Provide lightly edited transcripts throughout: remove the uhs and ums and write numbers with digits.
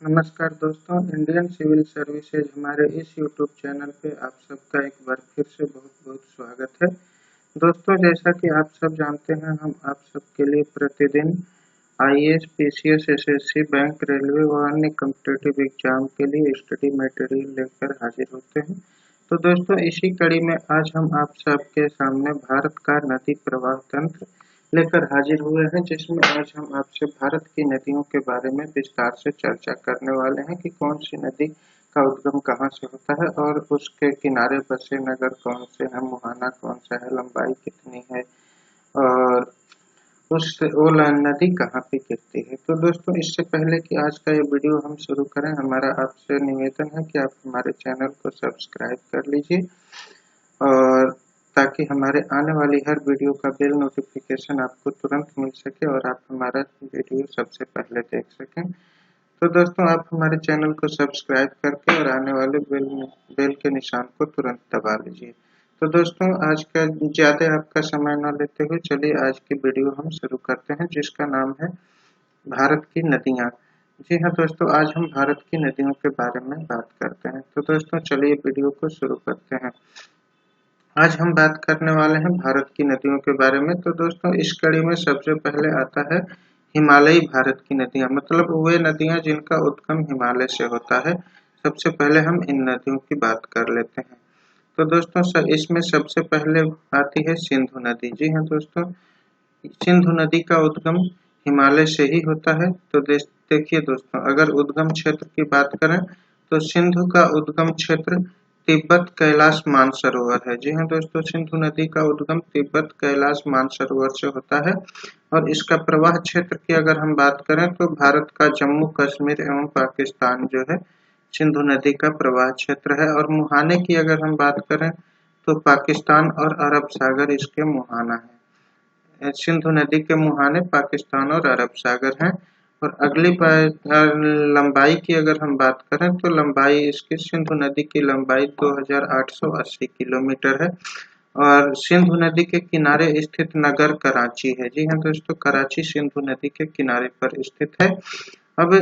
नमस्कार दोस्तों, Indian civil services हमारे इस यूट्यूब चैनल पे आप सबका एक बार फिर से बहुत बहुत स्वागत है। दोस्तों, जैसा कि आप सब जानते हैं, हम आप सबके लिए प्रतिदिन IAS, PCS, SSC, bank, railway व अन्य कॉम्पिटिटिव एग्जाम के लिए स्टडी मटेरियल लेकर हाजिर होते हैं। तो दोस्तों, इसी कड़ी में आज हम आप सबके सामने भारत का नदी प्रवाह तंत्र लेकर हाजिर हुए हैं, जिसमें आज हम आपसे भारत की नदियों के बारे में विस्तार से चर्चा करने वाले हैं कि कौन सी नदी का उद्गम कहाँ से होता है और उसके किनारे बसे नगर कौन से हैं, मुहाना कौन सा है, लंबाई कितनी है और वो नदी कहाँ पे गिरती है। तो दोस्तों, इससे पहले कि आज का ये वीडियो हम शुरू करें, हमारा आपसे निवेदन है कि आप हमारे चैनल को सब्सक्राइब कर लीजिए और ताकि हमारे आने वाली हर वीडियो का बेल नोटिफिकेशन आपको तुरंत मिल सके और आप हमारा वीडियो सबसे पहले देख सकें। तो दोस्तों, आप हमारे चैनल को सब्सक्राइब करके और आने वाले बेल के निशान को तुरंत दबा लीजिए। तो दोस्तों, आज का ज़्यादा आपका समय न लेते हुए चलिए आज की वीडियो हम शुरू करते हैं, जिसका नाम है भारत की नदियाँ। जी हाँ दोस्तों, आज हम भारत की नदियों के बारे में बात करते हैं। तो दोस्तों, चलिए वीडियो को शुरू करते हैं। आज हम बात करने वाले हैं भारत की नदियों के बारे में। तो दोस्तों, इस कड़ी में सबसे पहले आता है हिमालयी भारत की नदियाँ, मतलब वे नदियाँ जिनका उद्गम हिमालय से होता है। सबसे पहले हम इन नदियों की बात कर लेते हैं। तो दोस्तों, इसमें सबसे पहले आती है सिंधु नदी। जी हाँ दोस्तों, सिंधु नदी का उद्गम हिमालय से ही होता है। तो देखिए दोस्तों, अगर उद्गम क्षेत्र की बात करें तो सिंधु का उद्गम क्षेत्र तिब्बत कैलाश मानसरोवर है। जी हाँ दोस्तों, सिंधु नदी का उद्गम तिब्बत कैलाश मानसरोवर से होता है और इसका प्रवाह क्षेत्र की अगर हम बात करें तो भारत का जम्मू कश्मीर एवं पाकिस्तान जो है सिंधु नदी का प्रवाह क्षेत्र है। और मुहाने की अगर हम बात करें तो पाकिस्तान और अरब सागर इसके मुहाना है। सिंधु नदी के मुहाने पाकिस्तान और अरब सागर हैं। और अगली लंबाई की अगर हम बात करें तो लंबाई इसकी सिंधु नदी की लंबाई 2880 किलोमीटर है और सिंधु नदी के किनारे स्थित नगर कराची है। जी हाँ दोस्तों, कराची सिंधु नदी के किनारे पर स्थित है। अब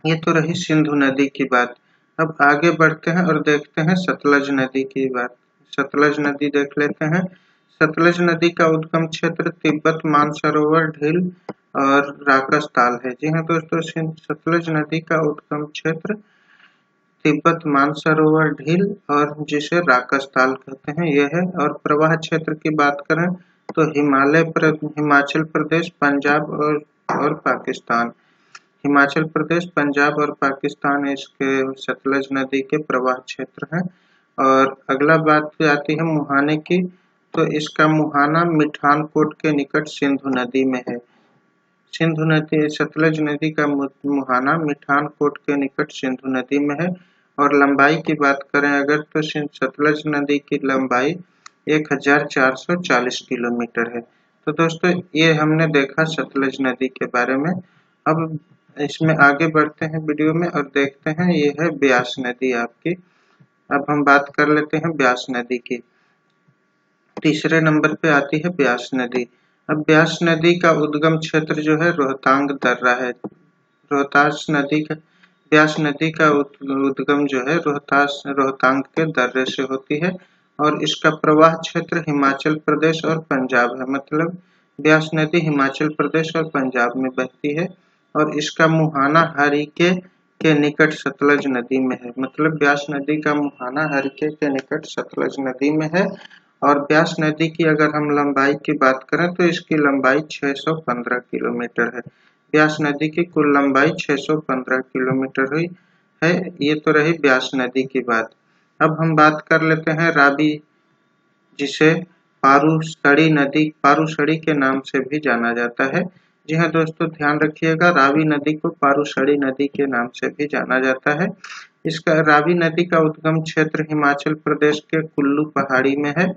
ये तो रही सिंधु नदी की बात। अब आगे बढ़ते हैं और देखते हैं सतलज नदी की बात। सतलज नदी देख लेते हैं। सतलज नदी का उद्गम क्षेत्र तिब्बत मानसरोवर झील और राकस ताल है। जी हाँ दोस्तों, सतलज नदी का उद्गम क्षेत्र तिब्बत मानसरोवर झील और जिसे राकस ताल कहते हैं यह है। और प्रवाह क्षेत्र की बात करें तो हिमाचल प्रदेश, पंजाब और पाकिस्तान। हिमाचल प्रदेश, पंजाब और पाकिस्तान इसके सतलज नदी के प्रवाह क्षेत्र हैं। और अगला बात आती है मुहाने की। तो इसका मुहाना मिठानकोट के निकट सिंधु नदी में है। सिंधु नदी सतलज नदी का मुहाना मिठानकोट के निकट सिंधु नदी में है। और लंबाई की बात करें अगर तो सतलज नदी की लंबाई 1440 किलोमीटर है। तो दोस्तों, ये हमने देखा सतलज नदी के बारे में। अब इसमें आगे बढ़ते हैं वीडियो में और देखते हैं ये है ब्यास नदी आपकी। अब हम बात कर लेते हैं ब्यास नदी की। तीसरे नंबर पे आती है ब्यास नदी। अब ब्यास नदी का उद्गम क्षेत्र जो है रोहतांग दर्रा है। ब्यास नदी का उद्गम जो है रोहतांग के दर्रे से होती है और इसका प्रवाह क्षेत्र हिमाचल प्रदेश और पंजाब है। मतलब ब्यास नदी हिमाचल प्रदेश और पंजाब में बहती है और इसका मुहाना हरिके के निकट सतलज नदी में है। मतलब ब्यास नदी का मुहाना हरिके के निकट सतलज नदी में है। और ब्यास नदी की अगर हम लंबाई की बात करें तो इसकी लंबाई 615 किलोमीटर है। ब्यास नदी की कुल लंबाई 615 किलोमीटर हुई है। ये तो रही ब्यास नदी की बात। अब हम बात कर लेते हैं रावी, जिसे पारूसड़ी के नाम से भी जाना जाता है। जी हाँ दोस्तों, ध्यान रखिएगा, रावी नदी को पारूसड़ी नदी के नाम से भी जाना जाता है। इसका रावी नदी का उद्गम क्षेत्र हिमाचल प्रदेश के कुल्लू पहाड़ी में है।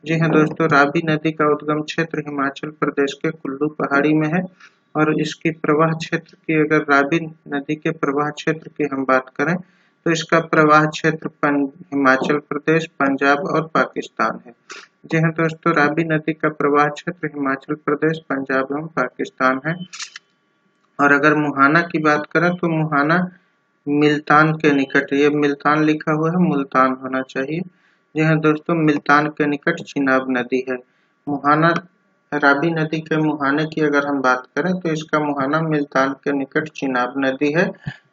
जी हाँ दोस्तों, रावी नदी का उद्गम क्षेत्र हिमाचल प्रदेश के कुल्लू पहाड़ी में है। और इसकी प्रवाह क्षेत्र की अगर रावी नदी के प्रवाह क्षेत्र की हम बात करें तो इसका प्रवाह क्षेत्र हिमाचल प्रदेश, पंजाब और पाकिस्तान है। जी हाँ दोस्तों, रावी नदी का प्रवाह क्षेत्र हिमाचल प्रदेश, पंजाब एवं पाकिस्तान है। और अगर मुहाना की बात करें तो मुहाना मुल्तान के निकट, ये मुल्तान लिखा हुआ है, मुल्तान होना चाहिए। जी हाँ दोस्तों, मुल्तान के निकट चिनाब नदी है। मुहाना रावी नदी के मुहाने की अगर हम बात करें तो इसका मुहाना मुल्तान के निकट चिनाब नदी है।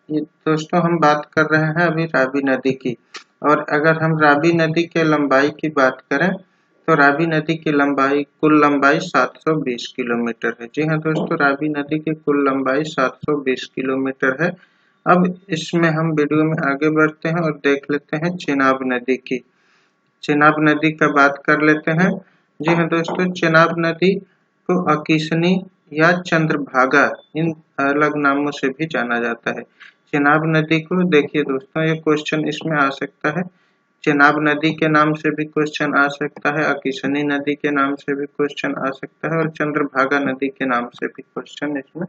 ये दोस्तों हम बात कर रहे हैं अभी रावी नदी की। और अगर हम रावी नदी के लंबाई की बात करें तो रावी नदी की कुल लंबाई 720 किलोमीटर है। जी हाँ दोस्तों, रावी नदी की कुल लंबाई 720 किलोमीटर है। अब इसमें हम वीडियो में आगे बढ़ते हैं और देख लेते हैं चेनाब नदी की। चेनाब नदी का बात कर लेते हैं। जी हाँ दोस्तों, चेनाब नदी को अकिशनी या चंद्रभागा इन अलग नामों से भी जाना जाता है। चेनाब नदी को देखिए दोस्तों, ये क्वेश्चन इसमें आ सकता है। चेनाब नदी के नाम से भी क्वेश्चन आ सकता है, अकिशनी नदी के नाम से भी क्वेश्चन आ सकता है और चंद्रभागा नदी के नाम से भी क्वेश्चन इसमें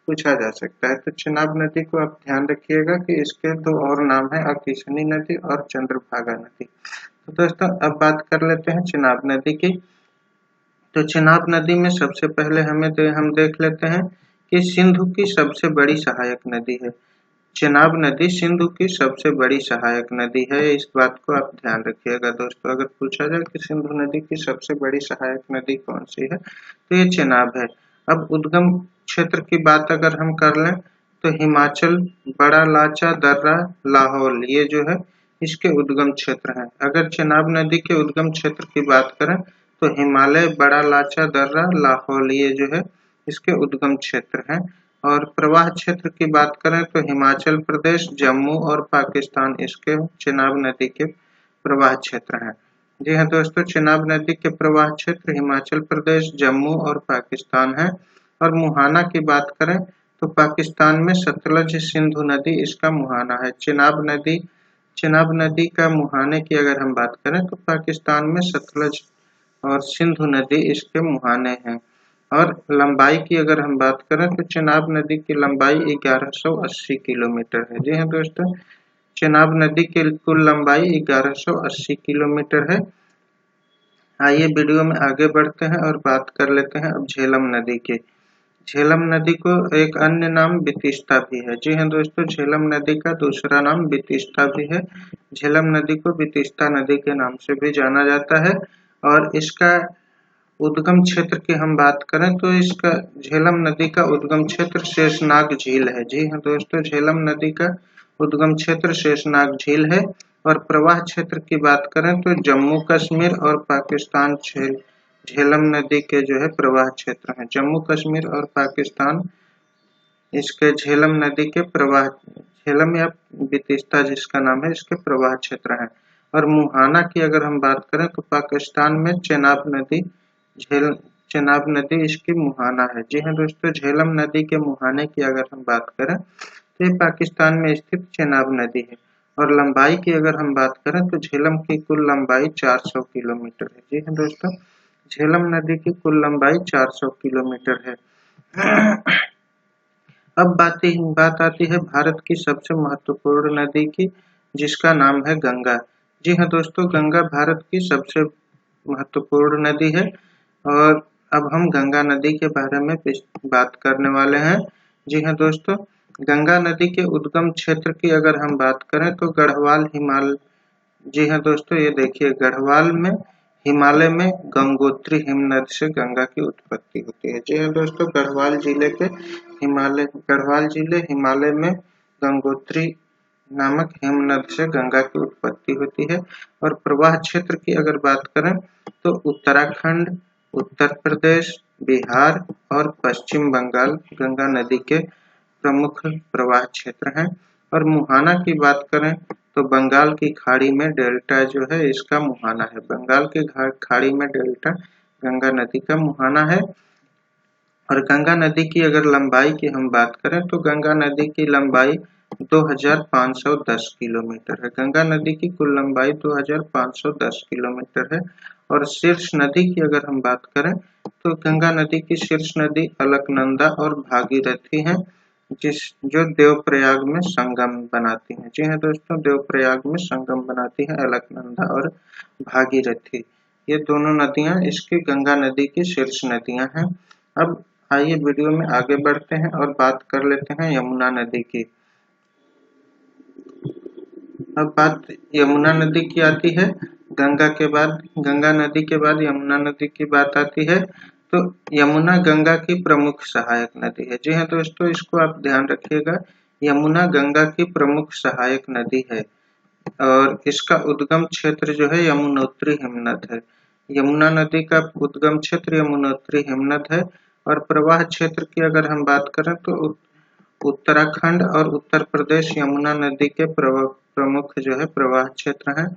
पूछा जा सकता है। तो चेनाब नदी को आप ध्यान रखिएगा कि इसके दो और नाम है, अकिशनी नदी और चंद्रभागा नदी। तो दोस्तों अब बात कर लेते हैं चेनाब नदी की। तो चेनाब नदी में सबसे पहले हम देख लेते हैं कि सिंधु की सबसे बड़ी सहायक नदी है। चेनाब नदी सिंधु की सबसे बड़ी सहायक नदी है, इस बात को आप ध्यान रखिएगा दोस्तों। अगर पूछा जाए कि सिंधु नदी की सबसे बड़ी सहायक नदी कौन सी है तो ये चेनाब है। अब उद्गम क्षेत्र की बात अगर हम कर लें तो हिमाचल, बड़ा लाचा, दर्रा, लाहौल, ये जो है इसके उद्गम क्षेत्र हैं। अगर चेनाब नदी के उद्गम क्षेत्र की बात करें तो हिमालय, बड़ा लाचा, दर्रा, लाहौल, ये जो है इसके उद्गम क्षेत्र हैं। और प्रवाह क्षेत्र की बात करें तो हिमाचल प्रदेश, जम्मू और पाकिस्तान इसके चेनाब नदी के प्रवाह क्षेत्र हैं। जी हाँ दोस्तों, चेनाब नदी के प्रवाह क्षेत्र हिमाचल प्रदेश, जम्मू और पाकिस्तान है। और मुहाना की बात करें तो पाकिस्तान में सतलज सिंधु नदी इसका मुहाना है। चेनाब नदी का मुहाने की अगर हम बात करें तो पाकिस्तान में सतलज और सिंधु नदी इसके मुहाने हैं। और लंबाई की अगर हम बात करें तो चेनाब नदी की लंबाई 1180 किलोमीटर है। जी हाँ दोस्तों, चेनाब नदी की कुल लंबाई 1180 किलोमीटर है। आइए वीडियो में आगे बढ़ते हैं और बात कर लेते हैं अब झेलम नदी की। झेलम नदी को एक अन्य नाम बितिस्ता भी है। जी हाँ दोस्तों, झेलम नदी का दूसरा नाम बितिस्ता भी है। झेलम नदी को बितिस्ता नदी के नाम से भी जाना जाता है। और इसका उद्गम क्षेत्र की हम बात करें तो इसका झेलम नदी का उद्गम क्षेत्र शेषनाग झील है। जी हाँ दोस्तों, झेलम नदी का उद्गम क्षेत्र शेषनाग झील है। और प्रवाह क्षेत्र की बात करें तो जम्मू कश्मीर और पाकिस्तान झेलम नदी के जो है प्रवाह क्षेत्र हैं। जम्मू कश्मीर और पाकिस्तान इसके झेलम नदी के प्रवाह, झेलम या बितिस्ता जिसका नाम है, इसके प्रवाह क्षेत्र हैं। और मुहाना की अगर हम बात करें तो पाकिस्तान में चेनाब नदी इसकी मुहाना है। जी हाँ दोस्तों, झेलम नदी के मुहाने की अगर हम बात करें तो ये पाकिस्तान में स्थित चेनाब नदी है। और लंबाई की अगर हम बात करें तो झेलम की कुल लंबाई 400 किलोमीटर है। जी हाँ दोस्तों, झेलम नदी की कुल लंबाई 400 किलोमीटर है। अब बात आती है भारत की सबसे महत्वपूर्ण नदी की, जिसका नाम है गंगा। जी हाँ दोस्तों, गंगा भारत की सबसे महत्वपूर्ण नदी है। और अब हम गंगा नदी के बारे में बात करने वाले हैं। जी हाँ दोस्तों, गंगा नदी के उद्गम क्षेत्र की अगर हम बात करें तो गढ़वाल हिमालय। जी हाँ दोस्तों, ये देखिए गढ़वाल में हिमालय में गंगोत्री हिमनद से गंगा की उत्पत्ति होती है। जी हाँ दोस्तों, गढ़वाल जिले हिमालय में गंगोत्री नामक हिमनद से गंगा की उत्पत्ति होती है। और प्रवाह क्षेत्र की अगर बात करें तो उत्तराखंड, उत्तर प्रदेश, बिहार और पश्चिम बंगाल गंगा नदी के प्रमुख प्रवाह क्षेत्र हैं। और मुहाना की बात करें तो बंगाल की खाड़ी में डेल्टा जो है इसका मुहाना है। बंगाल की खाड़ी में डेल्टा गंगा नदी का मुहाना है। और गंगा नदी की अगर लंबाई की हम बात करें तो गंगा नदी की लंबाई 2510 किलोमीटर है। गंगा नदी की कुल लंबाई 2510 किलोमीटर है। और शीर्ष नदी की अगर हम बात करें तो गंगा नदी की शीर्ष नदी अलकनंदा और भागीरथी है, जो देवप्रयाग में संगम बनाती हैं। जी हाँ दोस्तों, देवप्रयाग में संगम बनाती है अलकनंदा और भागीरथी। ये दोनों नदियां इसकी गंगा नदी की शीर्ष नदियां हैं। अब आइए वीडियो में आगे बढ़ते हैं और बात कर लेते हैं यमुना नदी की। अब बात यमुना नदी की आती है। गंगा नदी के बाद यमुना नदी की बात आती है। तो यमुना गंगा की प्रमुख सहायक नदी है। जी हाँ दोस्तों, इसको आप ध्यान रखिएगा। यमुना गंगा की प्रमुख सहायक नदी है और इसका उद्गम क्षेत्र जो है यमुनोत्री हिमनद है। यमुना नदी का उद्गम क्षेत्र यमुनोत्री हिमनद है और प्रवाह क्षेत्र की अगर हम बात करें तो उत्तराखंड और उत्तर प्रदेश यमुना नदी के प्रमुख जो है प्रवाह क्षेत्र हैं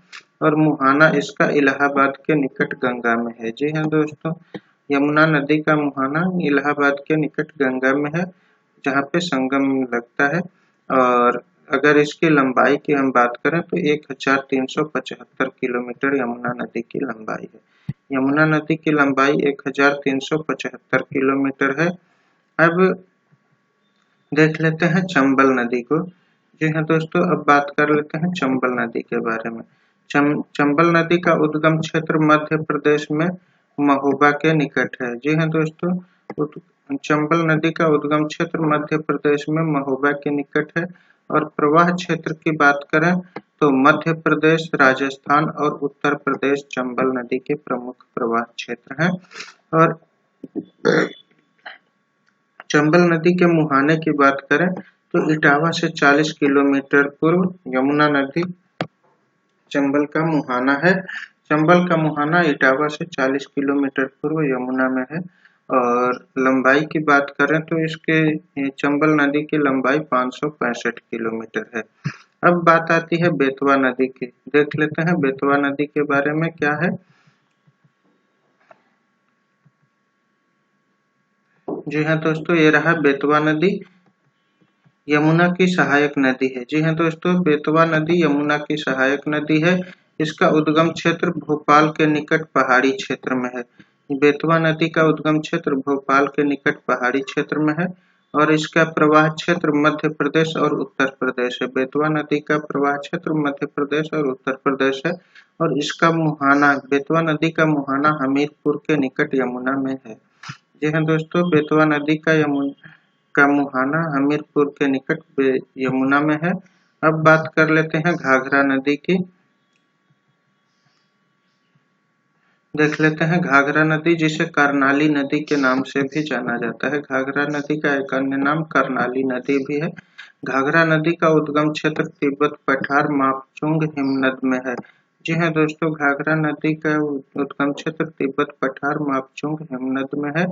और मुहाना इसका इलाहाबाद के निकट गंगा में है। जी हाँ दोस्तों, यमुना नदी का मुहाना इलाहाबाद के निकट गंगा में है, जहाँ पे संगम लगता है। और अगर इसकी लंबाई की हम बात करें तो 1375 किलोमीटर यमुना नदी की लंबाई है। यमुना नदी की लंबाई 1375 किलोमीटर है। अब देख लेते हैं चंबल नदी को। जी हाँ दोस्तों, अब बात कर लेते हैं चंबल नदी के बारे में। चंबल नदी का उद्गम क्षेत्र मध्य प्रदेश में महोबा के निकट है। जी हाँ दोस्तों, चंबल नदी का उद्गम क्षेत्र मध्य प्रदेश में महोबा के निकट है और प्रवाह क्षेत्र की बात करें तो मध्य प्रदेश, राजस्थान और उत्तर प्रदेश चंबल नदी के प्रमुख प्रवाह क्षेत्र हैं। और चंबल नदी के मुहाने की बात करें तो इटावा से 40 किलोमीटर पूर्व यमुना नदी चंबल का मुहाना है। चंबल का मुहाना इटावा से 40 किलोमीटर पूर्व यमुना में है और लंबाई की बात करें तो इसके चंबल नदी की लंबाई 565 किलोमीटर है। अब बात आती है बेतवा नदी की। देख लेते हैं बेतवा नदी के बारे में क्या है। जी हाँ दोस्तों, ये रहा बेतवा नदी, यमुना की सहायक नदी है। जी हाँ दोस्तों, बेतवा नदी यमुना की सहायक नदी है। इसका उद्गम क्षेत्र भोपाल के निकट पहाड़ी क्षेत्र में है। बेतवा नदी का उद्गम क्षेत्र भोपाल के निकट पहाड़ी क्षेत्र में है और इसका प्रवाह क्षेत्र मध्य प्रदेश और उत्तर प्रदेश है। बेतवा नदी का प्रवाह क्षेत्र मध्य प्रदेश और उत्तर प्रदेश है और इसका मुहाना, बेतवा नदी का मुहाना हमीरपुर के निकट यमुना में है। जी हाँ दोस्तों, बेतवा नदी का मुहाना हमीरपुर के निकट यमुना में है। अब बात कर लेते हैं घाघरा नदी की। देख लेते हैं घाघरा नदी, जिसे करनाली नदी के नाम से भी जाना जाता है। घाघरा नदी का एक अन्य नाम करनाली नदी भी है। घाघरा नदी का उद्गम क्षेत्र तिब्बत पठार मापचुंग हिमनद में है। जी हाँ दोस्तों, घाघरा नदी का उद्गम क्षेत्र तिब्बत पठार मापचुंग हिमनद में है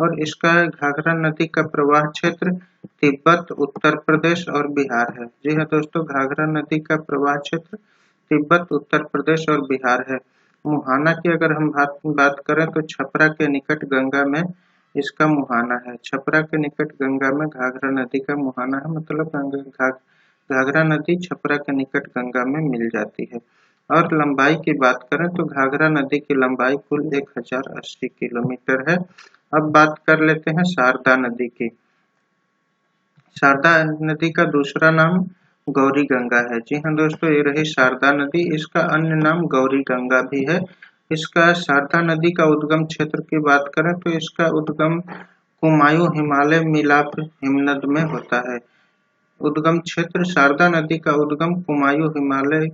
और इसका घाघरा नदी का प्रवाह क्षेत्र तिब्बत, उत्तर प्रदेश और बिहार है। जी हाँ दोस्तों, घाघरा नदी का प्रवाह क्षेत्र तिब्बत, उत्तर प्रदेश और बिहार है। मुहाना की अगर हम बात करें तो छपरा के निकट गंगा में इसका मुहाना है। छपरा के निकट गंगा में घाघरा नदी का मुहाना है, मतलब घाघरा नदी छपरा के निकट गंगा में मिल जाती है। और लंबाई की बात करें तो घाघरा नदी की लंबाई कुल 1080 किलोमीटर है। अब बात कर लेते हैं शारदा नदी की। शारदा नदी का दूसरा नाम गौरी गंगा है। जी हाँ दोस्तों, ये रही शारदा नदी। इसका अन्य नाम गौरी गंगा भी है। इसका शारदा नदी का उद्गम क्षेत्र की बात करें तो इसका उद्गम कुमायूं हिमालय मिलाप हिमनद में होता है। उद्गम क्षेत्र शारदा नदी का उद्गम कुमायूं हिमालय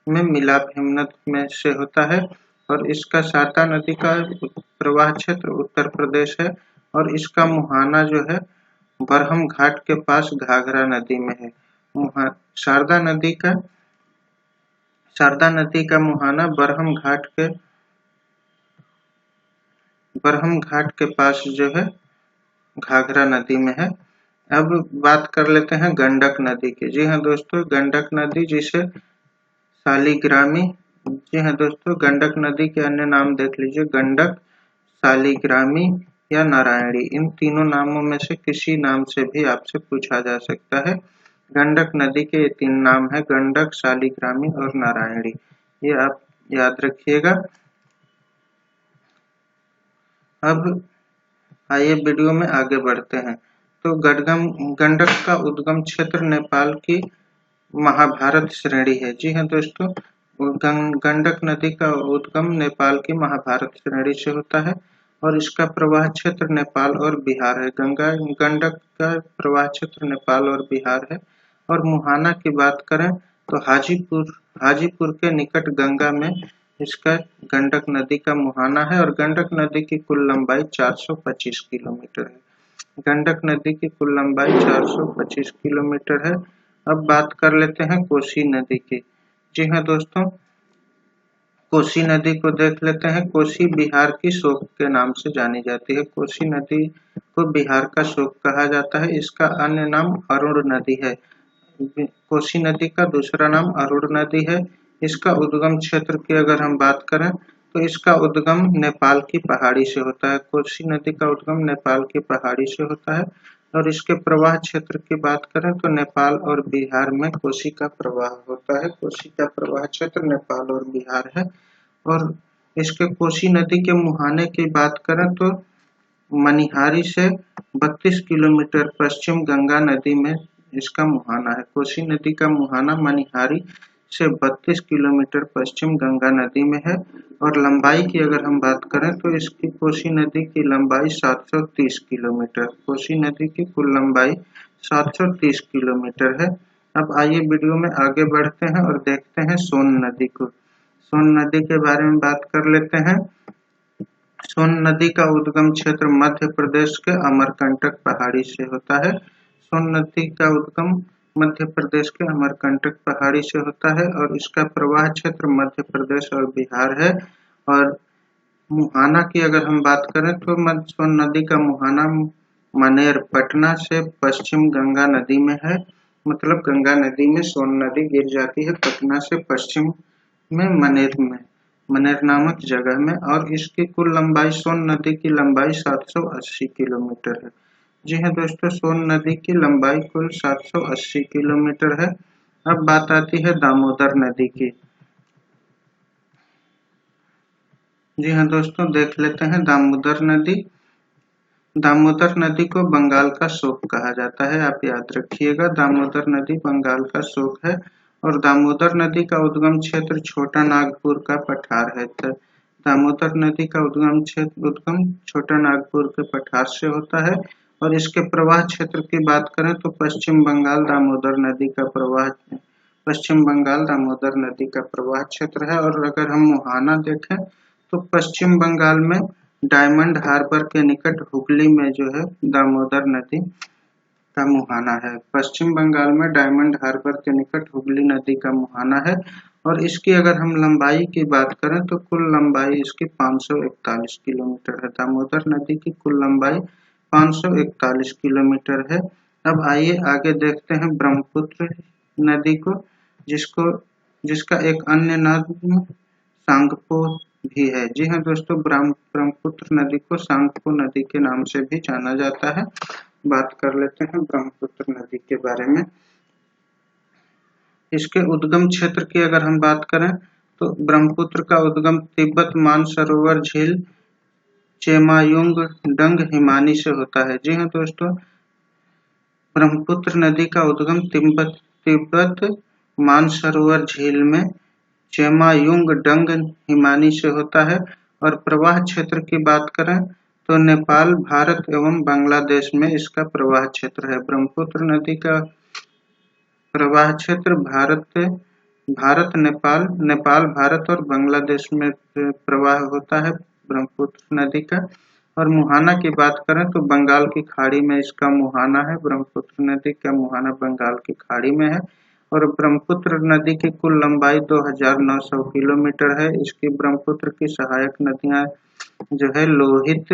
में मिलाप हिमनद में से होता है और इसका शारदा नदी का प्रवाह क्षेत्र उत्तर प्रदेश है और इसका मुहाना जो है बरहम घाट के पास घाघरा नदी में है। शारदा नदी का मुहाना बरहम घाट के पास जो है घाघरा नदी में है। अब बात कर लेते हैं गंडक नदी की। जी हाँ दोस्तों, गंडक नदी जिसे शालिग्रामी, जी हाँ दोस्तों, गंडक नदी के अन्य नाम देख लीजिए, गंडक, शालिग्रामी या नारायणी। इन तीनों नामों में से किसी नाम से भी आपसे पूछा जा सकता है। गंडक नदी के ये 3 नाम है, गंडक, शालिग्रामी और नारायणी। ये आप याद रखिएगा। अब आइए वीडियो में आगे बढ़ते हैं। तो गंडक का उद्गम क्षेत्र नेपाल की महाभारत श्रेणी है। जी हाँ दोस्तों, गंडक नदी का उद्गम नेपाल की महाभारत श्रेणी से होता है और इसका प्रवाह क्षेत्र नेपाल और बिहार है। गंडक का प्रवाह क्षेत्र नेपाल और बिहार है। और मुहाना की बात करें तो हाजीपुर के निकट गंगा में इसका गंडक नदी का मुहाना है और गंडक नदी की कुल लंबाई 425 किलोमीटर है। गंडक नदी की कुल लंबाई 425 किलोमीटर है। अब बात कर लेते हैं कोसी नदी की। जी हाँ दोस्तों, कोसी नदी को देख लेते हैं। कोसी बिहार की शोक के नाम से जानी जाती है। कोसी नदी को बिहार का शोक कहा जाता है। इसका अन्य नाम अरुण नदी है। कोसी नदी का दूसरा नाम अरुण नदी है। इसका उद्गम क्षेत्र की अगर हम बात करें तो इसका उद्गम नेपाल की पहाड़ी से होता है। कोसी नदी का उद्गम नेपाल की पहाड़ी से होता है और इसके प्रवाह क्षेत्र की बात करें तो नेपाल और बिहार में कोसी का प्रवाह होता है। कोसी का प्रवाह क्षेत्र नेपाल और बिहार है। और इसके कोसी नदी के मुहाने की बात करें तो मनिहारी से 32 किलोमीटर पश्चिम गंगा नदी में इसका मुहाना है। कोसी नदी का मुहाना मनिहारी से 32 किलोमीटर पश्चिम गंगा नदी में है। और लंबाई की अगर हम बात करें तो इसकी कोसी नदी की लंबाई 730 किलोमीटर। कोसी नदी की कुल लंबाई 730 किलोमीटर है। अब आइए वीडियो में आगे बढ़ते हैं और देखते हैं सोन नदी को। सोन नदी के बारे में बात कर लेते हैं। सोन नदी का उद्गम क्षेत्र मध्य प्रदेश के अमरकंटक पहाड़ी से होता है। सोन नदी का उद्गम मध्य प्रदेश के अमरकंटक पहाड़ी से होता है और इसका प्रवाह क्षेत्र मध्य प्रदेश और बिहार है। और मुहाना की अगर हम बात करें तो सोन नदी का मुहाना मनेर पटना से पश्चिम गंगा नदी में है। मतलब गंगा नदी में सोन नदी गिर जाती है पटना से पश्चिम में मनेर नामक जगह में। और इसकी कुल लंबाई सोन नदी की लंबाई 780 किलोमीटर है। जी हाँ दोस्तों, सोन नदी की लंबाई कुल 780 किलोमीटर है। अब बात आती है दामोदर नदी की। जी हाँ दोस्तों, देख लेते हैं दामोदर नदी। दामोदर नदी को बंगाल का शोक कहा जाता है। आप याद रखिएगा, दामोदर नदी बंगाल का शोक है। और दामोदर नदी का उद्गम क्षेत्र छोटा नागपुर का पठार है। दामोदर नदी का उद्गम छोटा नागपुर के पठार से होता है। और इसके प्रवाह क्षेत्र की बात करें तो पश्चिम बंगाल दामोदर नदी का प्रवाह क्षेत्र है। और अगर हम मुहाना देखें तो पश्चिम बंगाल में डायमंड हार्बर के निकट हुगली में जो है दामोदर नदी का मुहाना है। पश्चिम बंगाल में डायमंड हार्बर के निकट हुगली नदी का मुहाना है। और इसकी अगर हम लंबाई की बात करें तो कुल लंबाई इसकी 541 किलोमीटर है। दामोदर नदी की कुल लंबाई 541 किलोमीटर है। अब आइए आगे देखते हैं ब्रह्मपुत्र नदी को, जिसका एक अन्य नाम सांगपो भी है। जी हाँ दोस्तों, ब्रह्मपुत्र नदी को सांगपो नदी के नाम से भी जाना जाता है। बात कर लेते हैं ब्रह्मपुत्र नदी के बारे में। इसके उद्गम क्षेत्र की अगर हम बात करें तो ब्रह्मपुत्र का उद्गम तिब्बत मानसरोवर झील चेमायुंग डंग हिमानी से होता है। जी हाँ दोस्तों, ब्रह्मपुत्र नदी का उद्गम तिब्बत मानसरोवर झील में चेमायुंग डंग हिमानी से होता है। और प्रवाह क्षेत्र की बात करें तो नेपाल, भारत एवं बांग्लादेश में इसका प्रवाह क्षेत्र है। ब्रह्मपुत्र नदी का प्रवाह क्षेत्र नेपाल, भारत और बांग्लादेश में प्रवाह होता है ब्रह्मपुत्र नदी का। और मुहाना की बात करें तो बंगाल की खाड़ी में इसका मुहाना है। ब्रह्मपुत्र नदी का मुहाना बंगाल की खाड़ी में है। और ब्रह्मपुत्र नदी की कुल लंबाई 2900 किलोमीटर है। इसकी ब्रह्मपुत्र की सहायक नदियां जो है लोहित,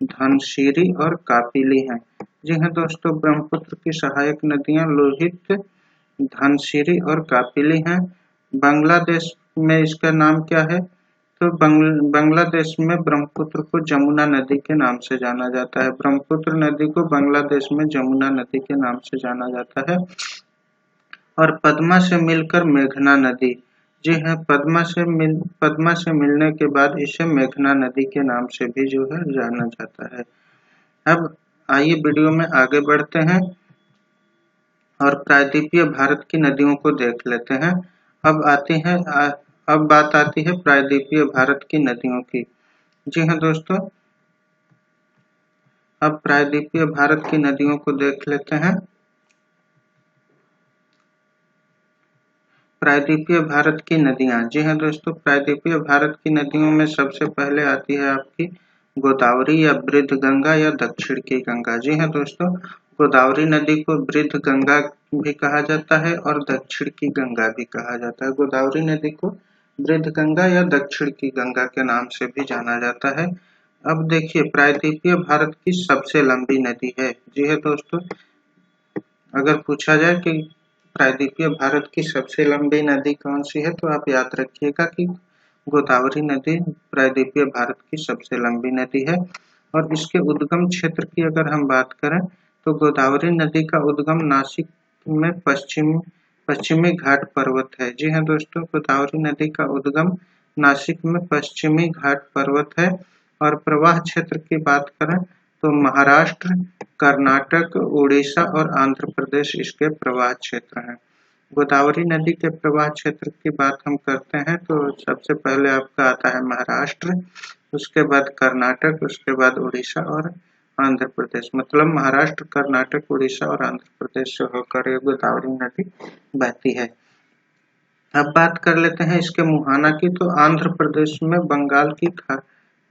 धनसिरी और कापिली हैं। जी हाँ दोस्तों, ब्रह्मपुत्र की सहायक नदियां लोहित, धनसिरी और कापिली हैं। बांग्लादेश में इसका नाम क्या है तो बांग्लादेश में ब्रह्मपुत्र को जमुना नदी के नाम से जाना जाता है। ब्रह्मपुत्र नदी को बांग्लादेश में जमुना नदी के नाम से जाना जाता है। और पद्मा से मिलकर मेघना नदी, जी हाँ, पद्मा से मिलने के बाद इसे मेघना नदी के नाम से भी जो है जाना जाता है। अब आइए वीडियो में आगे बढ़ते हैं और प्रायद्वीपीय भारत की नदियों को देख लेते हैं। अब बात आती है प्रायद्वीपीय भारत की नदियों की। जी हाँ दोस्तों, अब प्रायद्वीपीय भारत की नदियों को देख लेते हैं। प्रायद्वीपीय भारत की नदियां, जी हाँ दोस्तों, प्रायद्वीपीय भारत की नदियों में सबसे पहले आती है आपकी गोदावरी या बृहदगंगा या दक्षिण की गंगा। जी हाँ दोस्तों, गोदावरी नदी को बृहदगंगा भी कहा जाता है और दक्षिण की गंगा भी कहा जाता है। गोदावरी नदी को बृहदगंगा या दक्षिण की गंगा के नाम से भी जाना जाता है। अब देखिए, प्रायद्वीपीय भारत की सबसे लंबी नदी है। जी है दोस्तों, अगर पूछा जाए कि प्रायद्वीपीय भारत की सबसे लंबी नदी कौन सी है, तो आप याद रखिएगा कि गोदावरी नदी प्रायद्वीपीय भारत की सबसे लंबी नदी है। और इसके उद्गम क्षेत्र की अगर हम बात करें, तो गोदावरी नदी का उद्गम नासिक में पश्चिमी घाट पर्वत है। जी हाँ दोस्तों, गोदावरी नदी का उद्गम नासिक में पश्चिमी घाट पर्वत है। और प्रवाह क्षेत्र की बात करें तो महाराष्ट्र, कर्नाटक, उड़ीसा और आंध्र प्रदेश इसके प्रवाह क्षेत्र हैं। गोदावरी नदी के प्रवाह क्षेत्र की बात हम करते हैं तो सबसे पहले आपका आता है महाराष्ट्र, उसके बाद कर्नाटक, उसके बाद उड़ीसा और आंध्र प्रदेश। मतलब महाराष्ट्र, कर्नाटक, उड़ीसा और आंध्र प्रदेश से होकर ये गोदावरी नदी बहती है। अब बात कर लेते हैं इसके मुहाना की। तो आंध्र प्रदेश में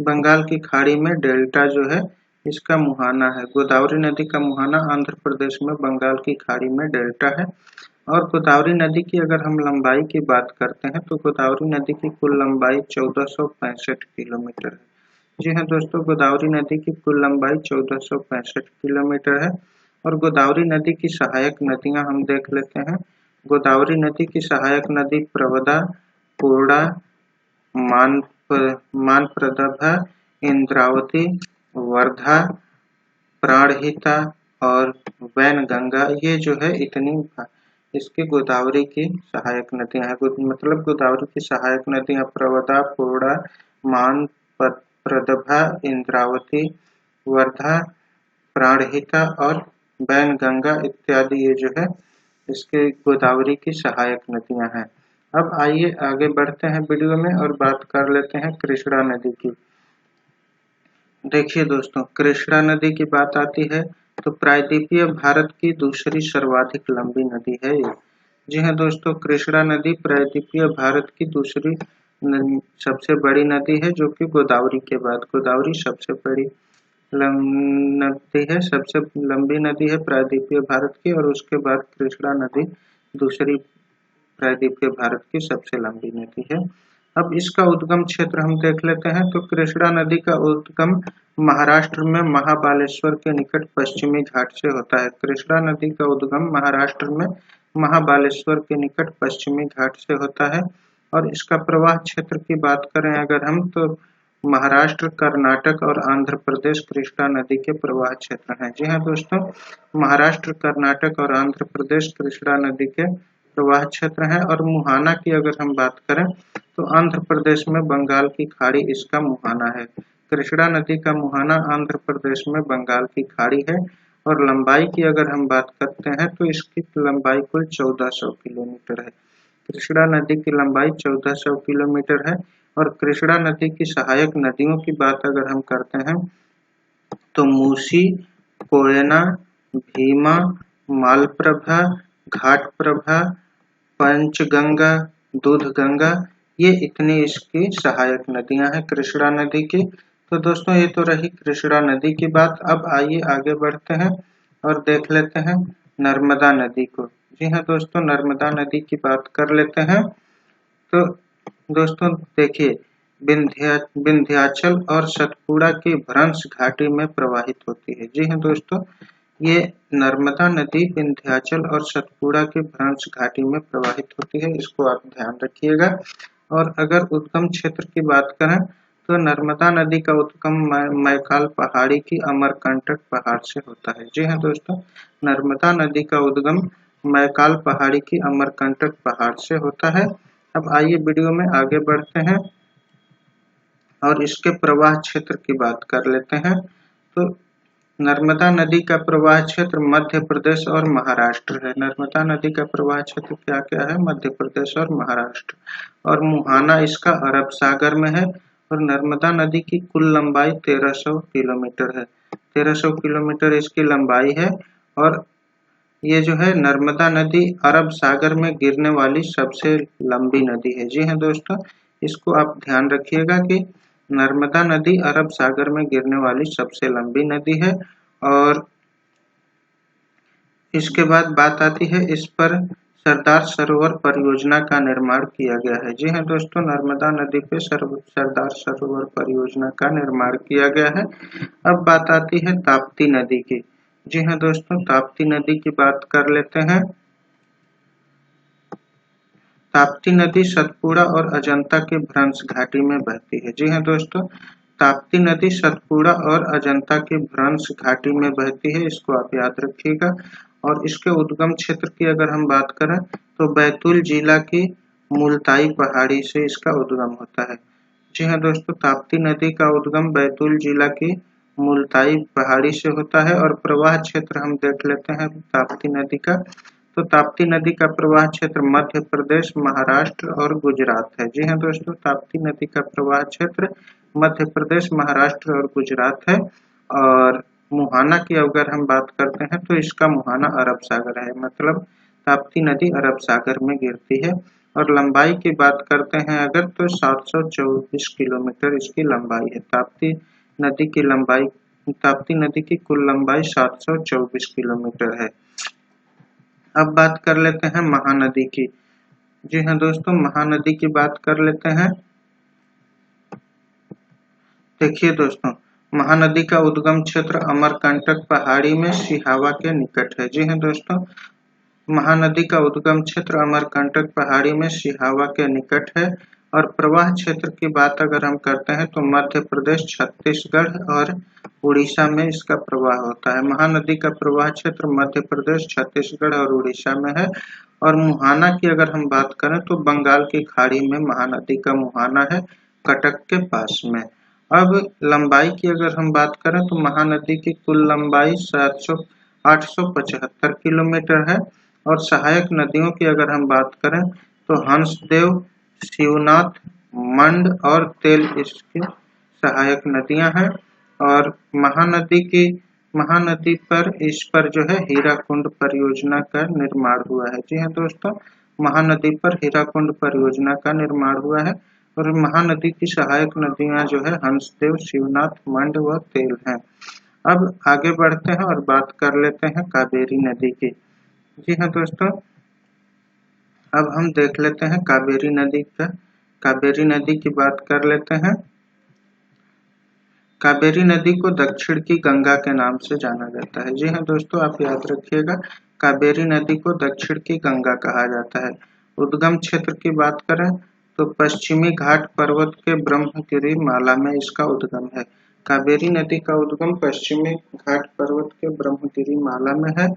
बंगाल की खाड़ी में डेल्टा जो है इसका मुहाना है। गोदावरी नदी का मुहाना आंध्र प्रदेश में बंगाल की खाड़ी में डेल्टा है। और गोदावरी नदी की अगर हम लंबाई की बात करते हैं तो गोदावरी नदी की कुल लंबाई 1465 किलोमीटर है। जी हाँ दोस्तों, गोदावरी नदी की कुल लंबाई 1465 किलोमीटर है। और गोदावरी नदी की सहायक नदियां हम देख लेते हैं। गोदावरी नदी की सहायक नदी प्रवदा, पूर्णा, मानप्रदभा, इंद्रावती, वर्धा, प्राणहिता और वैनगंगा, ये जो है इतनी इसकी गोदावरी की सहायक नदियां हैं। मतलब गोदावरी की सहायक नदियां प्रवदा, पूर्णा, मानप्रदभा, इंद्रावती, वर्धा, प्राणहिता और वैनगंगा इत्यादि ये जो है इसके गोदावरी की सहायक नदियां हैं। अब आइए आगे बढ़ते हैं वीडियो में और बात कर लेते हैं कृष्णा नदी की। देखिए दोस्तों, कृष्णा नदी की बात आती है तो प्रायद्वीपीय भारत की दूसरी सर्वाधिक लंबी नदी है ये। जी हाँ दोस्तों, कृष्णा नदी प्रायद्वीपीय भारत की दूसरी सबसे बड़ी नदी है, जो कि गोदावरी के बाद गोदावरी सबसे बड़ी नदी है, सबसे लंबी नदी है प्रायद्वीपीय भारत की। और उसके बाद कृष्णा नदी दूसरी प्रायद्वीपीय भारत की सबसे लंबी नदी है। अब इसका उद्गम क्षेत्र हम देख लेते हैं। तो कृष्णा नदी का उद्गम महाराष्ट्र में महाबालेश्वर के निकट पश्चिमी घाट से होता है। कृष्णा नदी का उद्गम महाराष्ट्र में महाबालेश्वर के निकट पश्चिमी घाट से होता है। और इसका प्रवाह क्षेत्र की बात करें अगर हम, तो महाराष्ट्र, कर्नाटक और आंध्र प्रदेश कृष्णा नदी के प्रवाह क्षेत्र हैं। जी हाँ दोस्तों, महाराष्ट्र, कर्नाटक और आंध्र प्रदेश कृष्णा नदी के प्रवाह क्षेत्र है। और मुहाना की अगर हम बात करें तो आंध्र प्रदेश में बंगाल की खाड़ी इसका मुहाना है। कृष्णा नदी का मुहाना आंध्र प्रदेश में बंगाल की खाड़ी है। और लंबाई की अगर हम बात करते हैं तो इसकी लंबाई कुल 1400 किलोमीटर है। कृष्णा नदी की लंबाई 1400 किलोमीटर है। और कृष्णा नदी की सहायक नदियों की बात अगर हम करते हैं तो मूसी, कोयना, भीमा, मालप्रभा, घाटप्रभा, पंचगंगा, दूधगंगा, ये इतनी इसकी सहायक नदियां हैं कृष्णा नदी की। तो दोस्तों, ये तो रही कृष्णा नदी की बात। अब आइए आगे बढ़ते हैं और देख लेते हैं नर्मदा नदी को। जी हाँ दोस्तों, नर्मदा नदी की बात कर लेते हैं। तो दोस्तों देखिए, विंध्याचल और सतपुड़ा की भ्रंश घाटी में प्रवाहित होती है। जी हाँ दोस्तों, ये नर्मदा नदी विंध्याचल और सतपुड़ा की भ्रंश घाटी में प्रवाहित होती है, इसको आप ध्यान रखिएगा। और अगर उद्गम क्षेत्र की बात करें तो नर्मदा नदी का उद्गम मैकाल पहाड़ी की अमरकंटक पहाड़ से होता है। जी हाँ दोस्तों, नर्मदा नदी का उद्गम मैकाल पहाड़ी की अमरकंटक पहाड़ से होता है। अब आइए वीडियो में आगे बढ़ते हैं और इसके प्रवाह क्षेत्र की बात कर लेते हैं। तो नर्मदा नदी का प्रवाह क्षेत्र मध्य प्रदेश और महाराष्ट्र है। नर्मदा नदी का प्रवाह क्षेत्र क्या क्या है? मध्य प्रदेश और महाराष्ट्र। और मुहाना इसका अरब सागर में है। और नर्मदा नदी की कुल लंबाई 1300 किलोमीटर है। 1300 किलोमीटर इसकी लंबाई है और ये जो है नर्मदा नदी अरब सागर में गिरने वाली सबसे लंबी नदी है। जी हाँ दोस्तों, इसको आप ध्यान रखिएगा कि नर्मदा नदी अरब सागर में गिरने वाली सबसे लंबी नदी है। और इसके बाद बात आती है इस पर सरदार सरोवर परियोजना का निर्माण किया गया है। जी हाँ दोस्तों, नर्मदा नदी पे सरदार सरोवर परियोजना का निर्माण किया गया है। अब बात आती है ताप्ती नदी की। जी हाँ दोस्तों, ताप्ती नदी की बात कर लेते हैं। ताप्ती नदी सतपुड़ा और अजंता के भ्रंश घाटी में बहती है। जी हाँ दोस्तों, ताप्ती नदी सतपुड़ा और अजंता के भ्रंश घाटी में बहती है, इसको आप याद रखिएगा। और इसके उद्गम क्षेत्र की अगर हम बात करें तो बैतूल जिला की मुल्ताई पहाड़ी से इसका उद्गम होता है। जी हाँ दोस्तों, ताप्ती नदी का उद्गम बैतूल जिला की मुल्ताई पहाड़ी से होता है। और प्रवाह क्षेत्र हम देख लेते हैं ताप्ती नदी का। तो ताप्ती नदी का प्रवाह क्षेत्र मध्य प्रदेश, महाराष्ट्र और गुजरात है। जी हाँ दोस्तों, ताप्ती नदी का प्रवाह क्षेत्र मध्य प्रदेश, महाराष्ट्र और गुजरात है। और मुहाना की अगर हम बात करते हैं तो इसका मुहाना अरब सागर है, मतलब ताप्ती नदी अरब सागर में गिरती है। और लंबाई की बात करते हैं अगर तो 724 किलोमीटर इसकी लंबाई है। ताप्ती नदी की कुल लंबाई 724 किलोमीटर है। अब बात कर लेते हैं महानदी की। जी हाँ दोस्तों, महानदी की बात कर लेते हैं। देखिए दोस्तों, महानदी का उद्गम क्षेत्र अमरकंटक पहाड़ी में सिहावा के निकट है। जी हाँ दोस्तों, महानदी का उद्गम क्षेत्र अमरकंटक पहाड़ी में सिहावा के निकट है। और प्रवाह क्षेत्र की बात अगर हम करते हैं तो मध्य प्रदेश, छत्तीसगढ़ और उड़ीसा में इसका प्रवाह होता है। महानदी का प्रवाह क्षेत्र मध्य प्रदेश, छत्तीसगढ़ और उड़ीसा में है। और मुहाना की अगर हम बात करें तो बंगाल की खाड़ी में महानदी का मुहाना है, कटक के पास में। अब लंबाई की अगर हम बात करें तो महानदी की कुल लंबाई 875 किलोमीटर है। और सहायक नदियों की अगर हम बात करें तो हंसदेव, शिवनाथ, मंड और तेल इसकी सहायक नदियां हैं। और महानदी पर इस पर जो है हीराकुंड परियोजना का निर्माण हुआ है। जी हाँ दोस्तों, महानदी पर हीराकुंड परियोजना का निर्माण हुआ है। और महानदी की सहायक नदियां जो है हंसदेव, शिवनाथ, मंड व तेल हैं। अब आगे बढ़ते हैं और बात कर लेते हैं कावेरी नदी की। जी हाँ दोस्तों, अब हम देख लेते हैं कावेरी नदी का। कावेरी नदी की बात कर लेते हैं। कावेरी नदी को दक्षिण की गंगा के नाम से जाना जाता है। जी हाँ दोस्तों, आप याद रखिएगा, कावेरी नदी को दक्षिण की गंगा कहा जाता है। उद्गम क्षेत्र की बात करें तो पश्चिमी घाट पर्वत के ब्रह्मगिरी माला में इसका उद्गम है। कावेरी नदी का उद्गम पश्चिमी घाट पर्वत के ब्रह्मगिरी माला में है।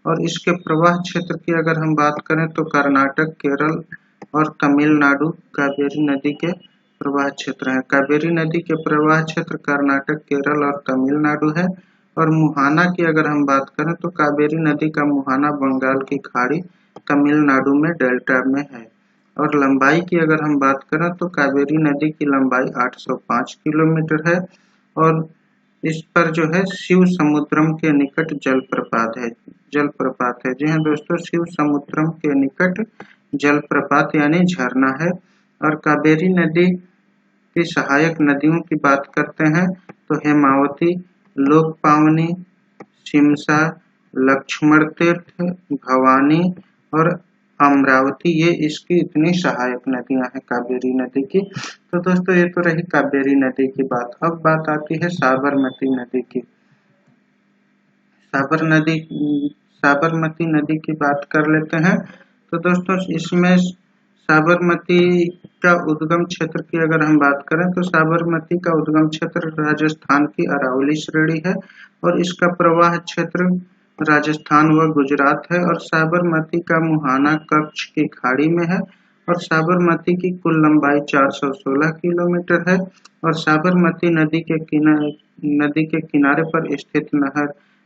और इसके प्रवाह क्षेत्र की अगर हम बात करें तो कर्नाटक, केरल और तमिलनाडु कावेरी नदी के प्रवाह क्षेत्र है। कावेरी नदी के प्रवाह क्षेत्र कर्नाटक, केरल और तमिलनाडु है। और मुहाना की अगर हम बात करें तो कावेरी नदी का मुहाना बंगाल की खाड़ी, तमिलनाडु में डेल्टा में है। और लंबाई की अगर हम बात करें तो कावेरी नदी की लंबाई 805 किलोमीटर है। और इस पर जो है शिव समुद्रम के निकट जलप्रपात है। जी हाँ दोस्तों, शिव समुद्रम के निकट जलप्रपात यानी झरना है। और कावेरी नदी की सहायक नदियों की बात करते हैं तो हेमावती, लोकपावनी, शिमसा, लक्ष्मण तीर्थ, भवानी और अमरावती, ये इसकी इतनी सहायक नदियां हैं कावेरी नदी की। तो दोस्तों, ये तो रही कावेरी नदी की बात। अब बात आती है साबरमती नदी की। साबरमती नदी की बात कर लेते हैं। तो दोस्तों, इसमें साबरमती का उद्गम क्षेत्र की अगर हम बात करें तो साबरमती का उद्गम क्षेत्र राजस्थान की अरावली श्रेणी है। और इसका प्रवाह क्षेत्र राजस्थान व गुजरात है। और साबरमती का मुहाना कच्छ की खाड़ी में है। और साबरमती की कुल लंबाई 416 किलोमीटर है। और साबरमती नदी के किनारे पर स्थित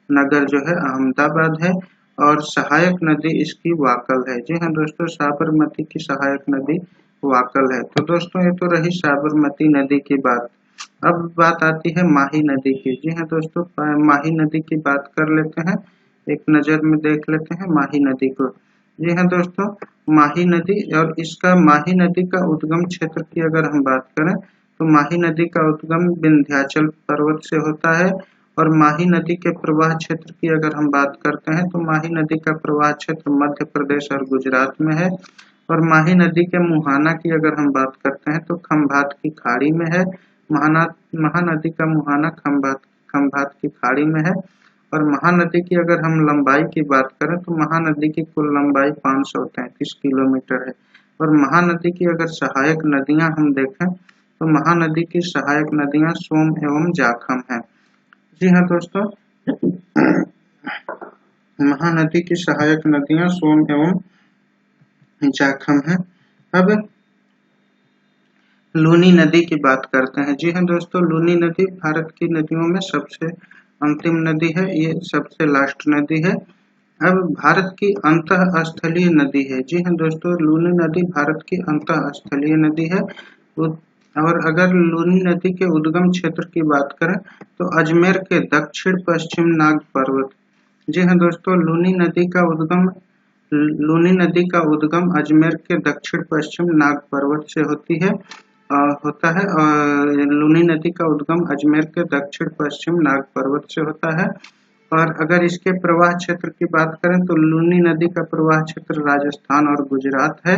नगर जो है अहमदाबाद है। और सहायक नदी इसकी वाकल है। जी हाँ दोस्तों, साबरमती की सहायक नदी वाकल है। तो दोस्तों ये तो रही साबरमती नदी की बात। अब बात आती है माही नदी की। जी हाँ दोस्तों, माही नदी की बात कर लेते हैं, एक नज़र में देख लेते हैं माही नदी को। जी हाँ दोस्तों, माही नदी और इसका माही नदी का उद्गम क्षेत्र की अगर हम बात करें तो माही नदी का उद्गम विंध्याचल पर्वत से होता है। और माही नदी के प्रवाह क्षेत्र की अगर हम बात करते हैं तो माही नदी का प्रवाह क्षेत्र मध्य प्रदेश और गुजरात में है। और माही नदी के मुहाना की अगर हम बात करते हैं तो खंभात की खाड़ी में है। महानदी का मुहाना खंभात खंभात की खाड़ी में है। और महानदी की अगर हम लंबाई की बात करें तो महानदी की कुल लंबाई 533 किलोमीटर है। और महानदी की अगर सहायक नदियां हम देखें तो महानदी की सहायक नदियां सोम एवं जाखम हैं। जी हाँ दोस्तों, महानदी की सहायक नदियां सोम एवं जाखम है। अब लूनी नदी की बात करते हैं। जी हाँ दोस्तों, लूनी नदी भारत की नदियों में सबसे अंतिम नदी है, ये सबसे लास्ट नदी है। अब भारत की अंतःस्थलीय नदी है। जी हाँ दोस्तों, लूनी नदी भारत की अंतःस्थलीय नदी है। और अगर लूनी नदी के उद्गम क्षेत्र की बात करें तो अजमेर के दक्षिण पश्चिम नाग पर्वत। जी हाँ दोस्तों, लूनी नदी का उद्गम अजमेर के दक्षिण पश्चिम नाग पर्वत से होता है। और लूनी नदी का उद्गम अजमेर के दक्षिण पश्चिम नाग पर्वत से होता है। और अगर इसके प्रवाह क्षेत्र की बात करें तो लूनी नदी का प्रवाह क्षेत्र राजस्थान और गुजरात है।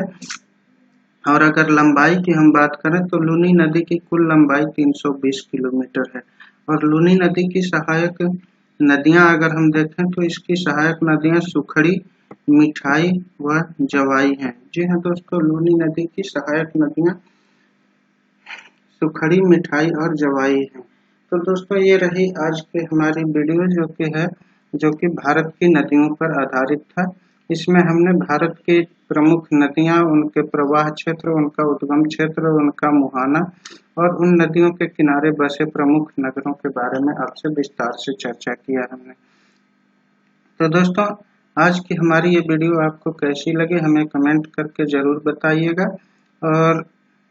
और अगर लंबाई की हम बात करें तो लूनी नदी की कुल लंबाई 320 किलोमीटर है। और लूनी नदी की सहायक नदियां अगर हम देखें तो इसकी सहायक नदियां सुखड़ी, मिठाई व जवाई हैं। जी हाँ दोस्तों, लूनी नदी की सहायक नदियां सुखड़ी, मिठाई और जवाई हैं। तो दोस्तों ये रही आज की हमारी वीडियो जो कि भारत की नदियों पर आधारित था। इसमें हमने भारत की प्रमुख नदियां, उनके प्रवाह क्षेत्र, उनका उद्गम क्षेत्र, उनका मुहाना और उन नदियों के किनारे बसे प्रमुख नगरों के बारे में आपसे विस्तार से चर्चा किया हमने। तो दोस्तों आज की हमारी ये वीडियो आपको कैसी लगी हमें कमेंट करके ज़रूर बताइएगा। और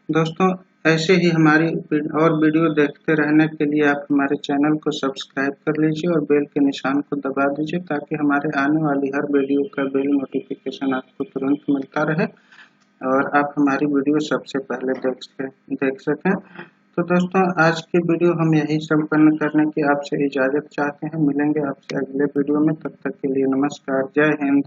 दोस्तों ऐसे ही हमारी और वीडियो देखते रहने के लिए आप हमारे चैनल को सब्सक्राइब कर लीजिए और बेल के निशान को दबा दीजिए ताकि हमारे आने वाली हर वीडियो का बेल नोटिफिकेशन आपको तुरंत मिलता रहे और आप हमारी वीडियो सबसे पहले देख सकें। तो दोस्तों आज की वीडियो हम यही संपन्न करने की आपसे इजाज़त चाहते हैं। मिलेंगे आपसे अगले वीडियो में, तब तक के लिए नमस्कार, जय हिंद।